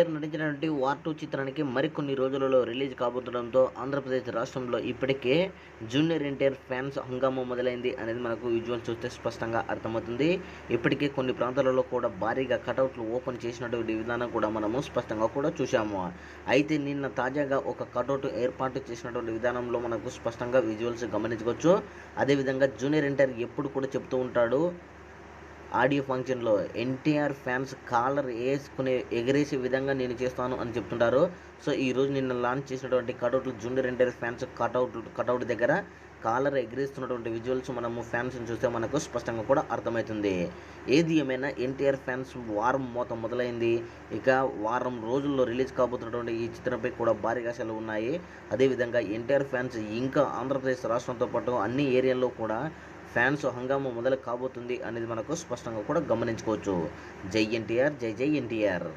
ఎన్టీఆర్ నటించినటువంటి వార్ 2 చిత్రానికి మరికొన్ని రోజులలో రిలీజ్ కాబోతుండడంతో ఆంధ్రప్రదేశ్ రాష్ట్రంలో ఇప్పటికే జూనియర్ ఎన్టీఆర్ ఫ్యాన్స్ హంగామా మొదలైంది అనేది మనకు విజువల్ చూస్తే స్పష్టంగా అర్థమవుతుంది. ఇప్పటికే కొన్ని ప్రాంతాలలో కూడా భారీగా కటౌట్లు ఓపెన్ చేసినటువంటి విధానం కూడా మనము స్పష్టంగా కూడా చూసాము. అయితే నిన్న తాజాగా ఒక కటౌట్ ఏర్పాటు చేసినటువంటి విధానంలో మనకు స్పష్టంగా విజువల్స్ గమనించవచ్చు. అదేవిధంగా జూనియర్ ఎన్టీఆర్ ఎప్పుడు కూడా చెప్తూ ఉంటాడు ఆడియో ఫంక్షన్లో ఎన్టీఆర్ ఫ్యాన్స్ కాలర్ ఎగరేసే విధంగా నేను చేస్తాను అని చెప్తుంటారు. సో ఈరోజు నిన్న లాంచ్ చేసినటువంటి కటౌట్లు జూనియర్ ఎన్టీఆర్ ఫ్యాన్స్ కటౌట్ దగ్గర కాలర్ ఎగరేస్తున్నటువంటి విజువల్స్ మనము ఫ్యాన్స్ని చూస్తే మనకు స్పష్టంగా కూడా అర్థమవుతుంది. ఏది ఏమైనా ఎన్టీఆర్ ఫ్యాన్స్ వారం మోత మొదలైంది. ఇక వారం రోజుల్లో రిలీజ్ కాబోతున్నటువంటి ఈ చిత్రంపై కూడా భారీగా ఆశలు ఉన్నాయి. అదేవిధంగా ఎన్టీఆర్ ఫ్యాన్స్ ఇంకా ఆంధ్రప్రదేశ్ రాష్ట్రంతో పాటు అన్ని ఏరియాల్లో కూడా ఫ్యాన్స్ హంగామా మొదలు కాబోతుంది అనేది మనకు స్పష్టంగా కూడా గమనించుకోవచ్చు. జై ఎన్టీఆర్, జై జై ఎన్టీఆర్.